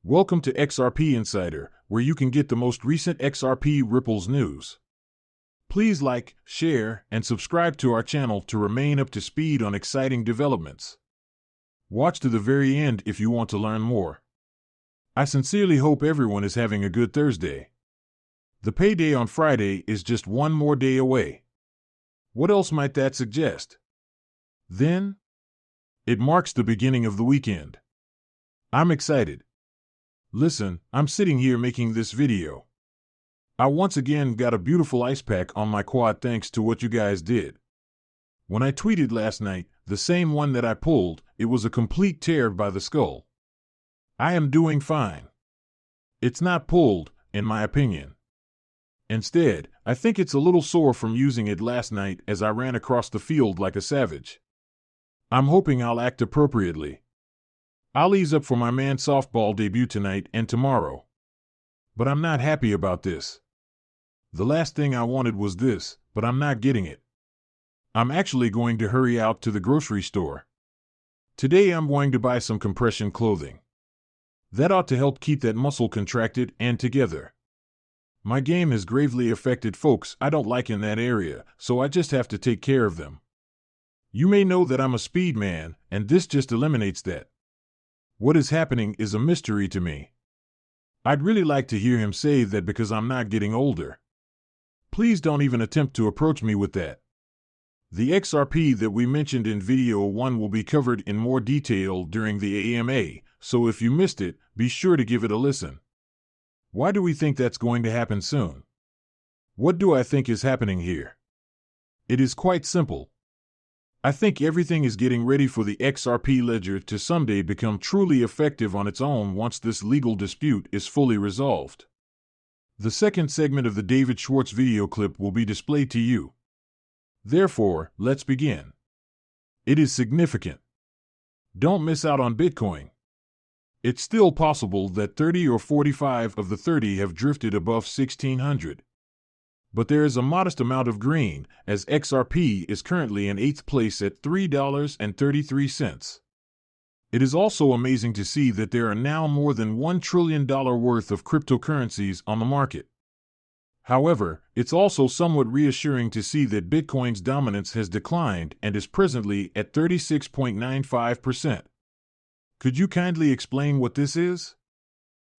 Welcome to XRP Insider, where you can get the most recent XRP Ripples news. Please like, share, and subscribe to our channel to remain up to speed on exciting developments. Watch to the very end if you want to learn more. I sincerely hope everyone is having a good Thursday. The payday on Friday is just one more day away. What else might that suggest? Then, it marks the beginning of the weekend. I'm excited. Listen, I'm sitting here making this video. I once again got a beautiful ice pack on my quad thanks to what you guys did. When I tweeted last night, the same one that I pulled, it was a complete tear by the skull. I am doing fine. It's not pulled, in my opinion. Instead, I think it's a little sore from using it last night as I ran across the field like a savage. I'm hoping I'll act appropriately. I'll ease up for my man softball debut tonight and tomorrow. But I'm not happy about this. The last thing I wanted was this, but I'm not getting it. I'm actually going to hurry out to the grocery store. Today I'm going to buy some compression clothing. That ought to help keep that muscle contracted and together. My game has gravely affected folks I don't like in that area, so I just have to take care of them. You may know that I'm a speed man, and this just eliminates that. What is happening is a mystery to me. I'd really like to hear him say that because I'm not getting older. Please don't even attempt to approach me with that. The XRP that we mentioned in video 1 will be covered in more detail during the AMA, so if you missed it, be sure to give it a listen. Why do we think that's going to happen soon? What do I think is happening here? It is quite simple. I think everything is getting ready for the XRP ledger to someday become truly effective on its own once this legal dispute is fully resolved. The second segment of the David Schwartz video clip will be displayed to you. Therefore, let's begin. It is significant. Don't miss out on Bitcoin. It's still possible that 30 or 45 of the 30 have drifted above 1600. But there is a modest amount of green, as XRP is currently in 8th place at $3.33. It is also amazing to see that there are now more than $1 trillion worth of cryptocurrencies on the market. However, it's also somewhat reassuring to see that Bitcoin's dominance has declined and is presently at 36.95%. Could you kindly explain what this is?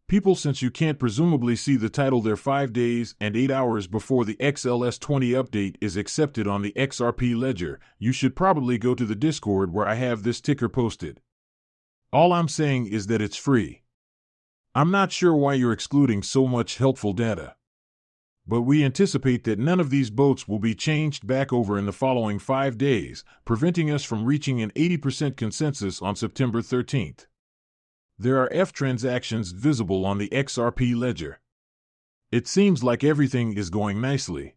People, since you can't presumably see the title there 5 days and 8 hours before the XLS20 update is accepted on the XRP ledger, you should probably go to the Discord where I have this ticker posted. All I'm saying is that it's free. I'm not sure why you're excluding so much helpful data. But we anticipate that none of these boats will be changed back over in the following 5 days, preventing us from reaching an 80% consensus on September 13th. There are F transactions visible on the XRP ledger. It seems like everything is going nicely.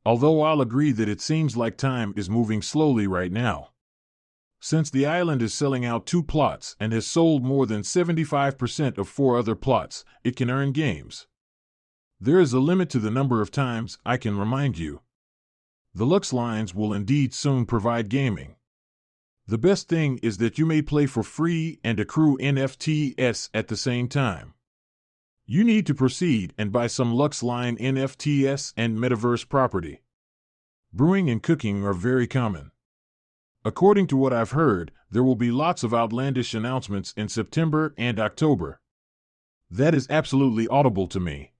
Although I'll agree that it seems like time is moving slowly right now. Since the island is selling out 2 plots and has sold more than 75% of 4 other plots, it can earn games. There is a limit to the number of times I can remind you. The Lux lines will indeed soon provide gaming. The best thing is that you may play for free and accrue NFTs at the same time. You need to proceed and buy some Lux Line NFTs and metaverse property. Brewing and cooking are very common. According to what I've heard, there will be lots of outlandish announcements in September and October. That is absolutely audible to me.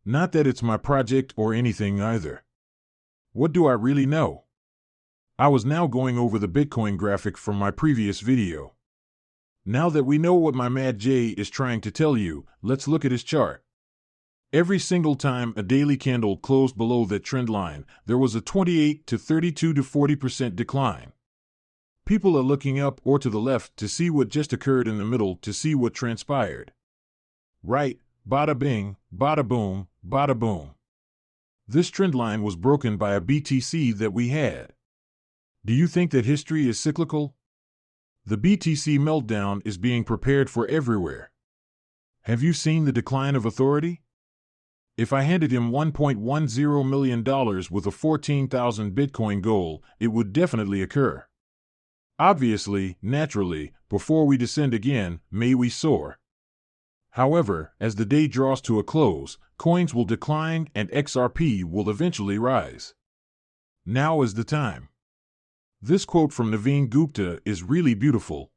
Not that it's my project or anything either. What do I really know? I was now going over the Bitcoin graphic from my previous video. Now that we know what my Mad J is trying to tell you, let's look at his chart. Every single time a daily candle closed below that trend line, there was a 28 to 32 to 40% decline. People are looking up or to the left to see what just occurred in the middle to see what transpired. Right, bada bing, bada boom, bada boom. This trend line was broken by a BTC that we had. Do you think that history is cyclical? The BTC meltdown is being prepared for everywhere. Have you seen the decline of authority? If I handed him $1.10 million with a 14,000 Bitcoin goal, it would definitely occur. Obviously, naturally, before we descend again, may we soar. However, as the day draws to a close, coins will decline and XRP will eventually rise. Now is the time. This quote from Naveen Gupta is really beautiful.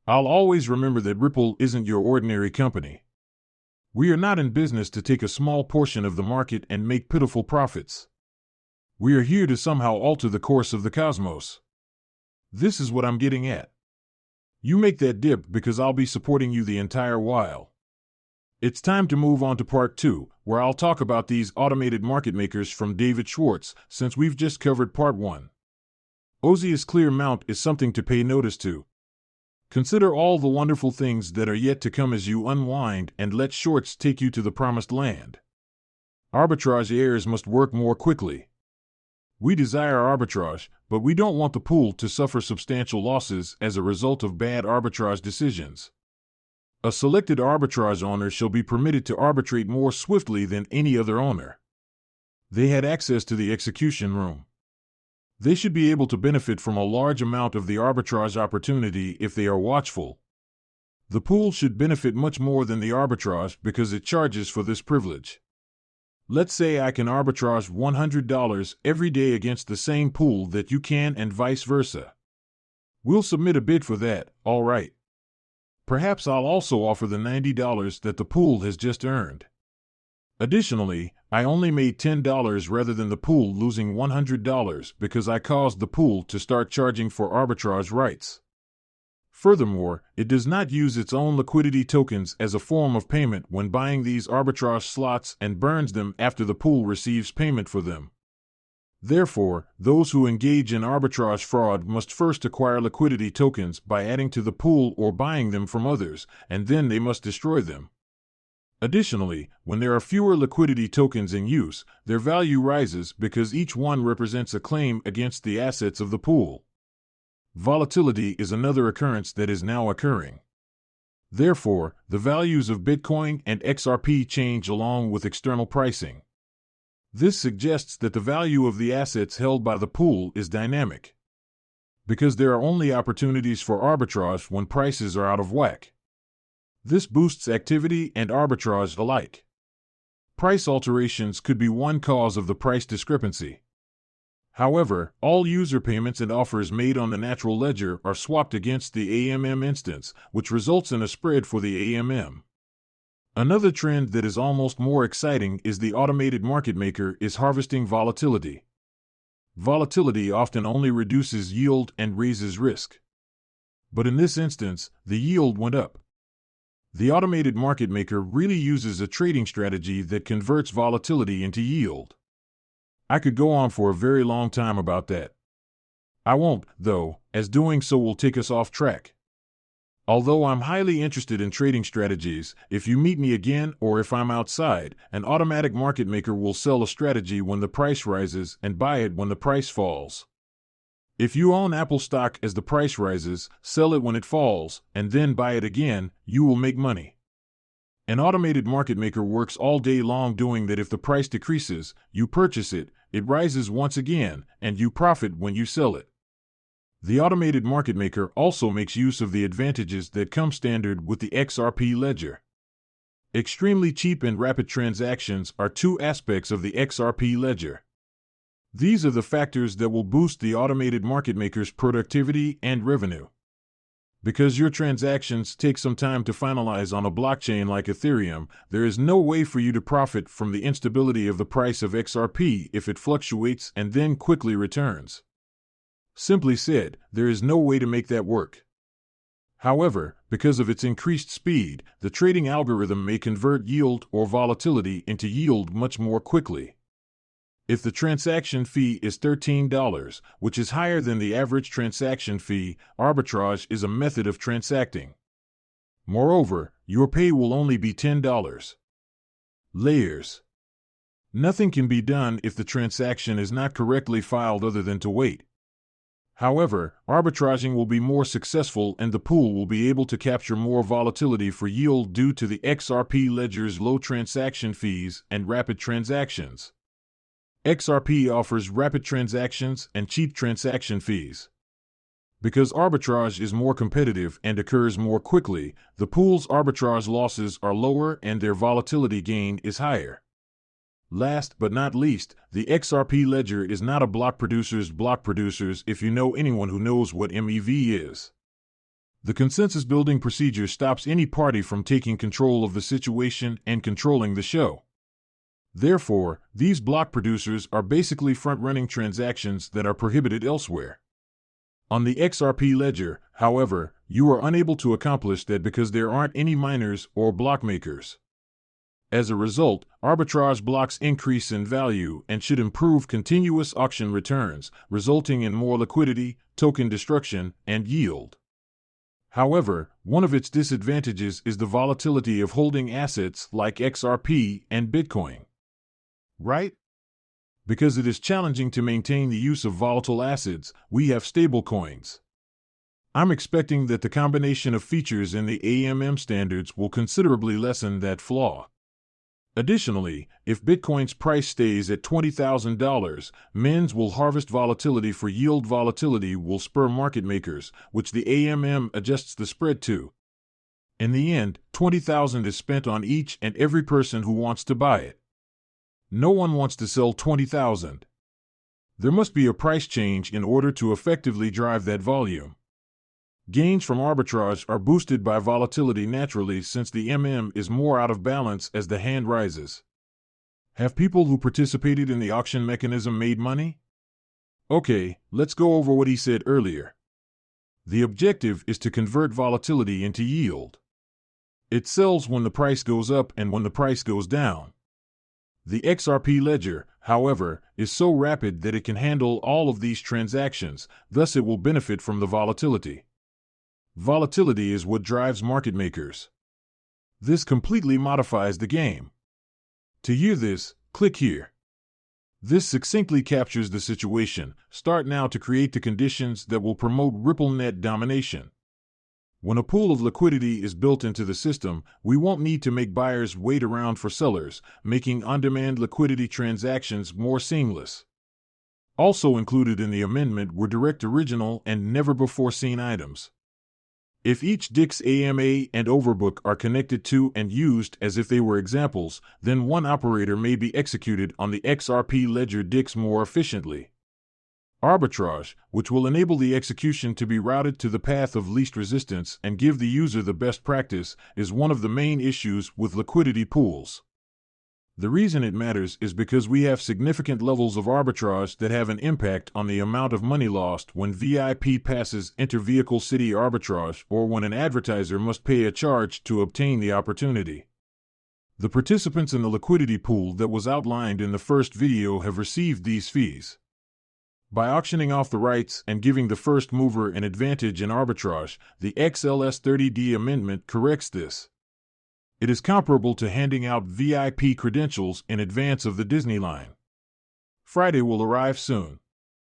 I'll always remember that Ripple isn't your ordinary company. We are not in business to take a small portion of the market and make pitiful profits. We are here to somehow alter the course of the cosmos. This is what I'm getting at. You make that dip because I'll be supporting you the entire while. It's time to move on to part 2, where I'll talk about these automated market makers from David Schwartz, since we've just covered part 1. Osiris Clear Mount is something to pay notice to. Consider all the wonderful things that are yet to come as you unwind and let Schwartz take you to the promised land. Arbitrage heirs must work more quickly. We desire arbitrage, but we don't want the pool to suffer substantial losses as a result of bad arbitrage decisions. A selected arbitrage owner shall be permitted to arbitrate more swiftly than any other owner. They had access to the execution room. They should be able to benefit from a large amount of the arbitrage opportunity if they are watchful. The pool should benefit much more than the arbitrage because it charges for this privilege. Let's say I can arbitrage $100 every day against the same pool that you can and vice versa. We'll submit a bid for that, all right. Perhaps I'll also offer the $90 that the pool has just earned. Additionally, I only made $10 rather than the pool losing $100 because I caused the pool to start charging for arbitrage rights. Furthermore, it does not use its own liquidity tokens as a form of payment when buying these arbitrage slots and burns them after the pool receives payment for them. Therefore, those who engage in arbitrage fraud must first acquire liquidity tokens by adding to the pool or buying them from others, and then they must destroy them. Additionally, when there are fewer liquidity tokens in use, their value rises because each one represents a claim against the assets of the pool. Volatility is another occurrence that is now occurring. Therefore, the values of Bitcoin and XRP change along with external pricing. This suggests that the value of the assets held by the pool is dynamic. Because there are only opportunities for arbitrage when prices are out of whack. This boosts activity and arbitrage alike. Price alterations could be one cause of the price discrepancy. However, all user payments and offers made on the natural ledger are swapped against the AMM instance, which results in a spread for the AMM. Another trend that is almost more exciting is the automated market maker is harvesting volatility. Volatility often only reduces yield and raises risk. But in this instance, the yield went up. The automated market maker really uses a trading strategy that converts volatility into yield. I could go on for a very long time about that. I won't, though, as doing so will take us off track. Although I'm highly interested in trading strategies, if you meet me again or if I'm outside, an automatic market maker will sell a strategy when the price rises and buy it when the price falls. If you own Apple stock as the price rises, sell it when it falls, and then buy it again, you will make money. An automated market maker works all day long doing that. If the price decreases, you purchase it, it rises once again, and you profit when you sell it. The automated market maker also makes use of the advantages that come standard with the XRP ledger. Extremely cheap and rapid transactions are two aspects of the XRP ledger. These are the factors that will boost the automated market maker's productivity and revenue. Because your transactions take some time to finalize on a blockchain like Ethereum, there is no way for you to profit from the instability of the price of XRP if it fluctuates and then quickly returns. Simply said, there is no way to make that work. However, because of its increased speed, the trading algorithm may convert yield or volatility into yield much more quickly. If the transaction fee is $13, which is higher than the average transaction fee, arbitrage is a method of transacting. Moreover, your pay will only be $10. Layers. Nothing can be done if the transaction is not correctly filed other than to wait. However, arbitraging will be more successful and the pool will be able to capture more volatility for yield due to the XRP ledger's low transaction fees and rapid transactions. XRP offers rapid transactions and cheap transaction fees. Because arbitrage is more competitive and occurs more quickly, the pool's arbitrage losses are lower and their volatility gain is higher. Last but not least, the XRP ledger is not a block producer's block producers if you know anyone who knows what MEV is. The consensus building procedure stops any party from taking control of the situation and controlling the show. Therefore, these block producers are basically front-running transactions that are prohibited elsewhere. On the XRP ledger, however, you are unable to accomplish that because there aren't any miners or block makers. As a result, arbitrage blocks increase in value and should improve continuous auction returns, resulting in more liquidity, token destruction, and yield. However, one of its disadvantages is the volatility of holding assets like XRP and Bitcoin. Right? Because it is challenging to maintain the use of volatile assets, we have stablecoins. I'm expecting that the combination of features in the AMM standards will considerably lessen that flaw. Additionally, if Bitcoin's price stays at $20,000, MENS will harvest volatility for yield. Volatility will spur market makers, which the AMM adjusts the spread to. In the end, $20,000 is spent on each and every person who wants to buy it. No one wants to sell $20,000. There must be a price change in order to effectively drive that volume. Gains from arbitrage are boosted by volatility naturally since the MM is more out of balance as the hand rises. Have people who participated in the auction mechanism made money? Okay, let's go over what he said earlier. The objective is to convert volatility into yield. It sells when the price goes up and when the price goes down. The XRP ledger, however, is so rapid that it can handle all of these transactions, thus it will benefit from the volatility. Volatility is what drives market makers. This completely modifies the game. To hear this, click here. This succinctly captures the situation. Start now to create the conditions that will promote RippleNet domination. When a pool of liquidity is built into the system, we won't need to make buyers wait around for sellers, making on-demand liquidity transactions more seamless. Also included in the amendment were direct original and never-before-seen items. If each DIX AMA and Overbook are connected to and used as if they were examples, then one operator may be executed on the XRP ledger DIX more efficiently. Arbitrage, which will enable the execution to be routed to the path of least resistance and give the user the best practice, is one of the main issues with liquidity pools. The reason it matters is because we have significant levels of arbitrage that have an impact on the amount of money lost when VIP passes inter-vehicle city arbitrage or when an advertiser must pay a charge to obtain the opportunity. The participants in the liquidity pool that was outlined in the first video have received these fees. By auctioning off the rights and giving the first mover an advantage in arbitrage, the XLS30D amendment corrects this. It is comparable to handing out VIP credentials in advance of the Disney line. Friday will arrive soon.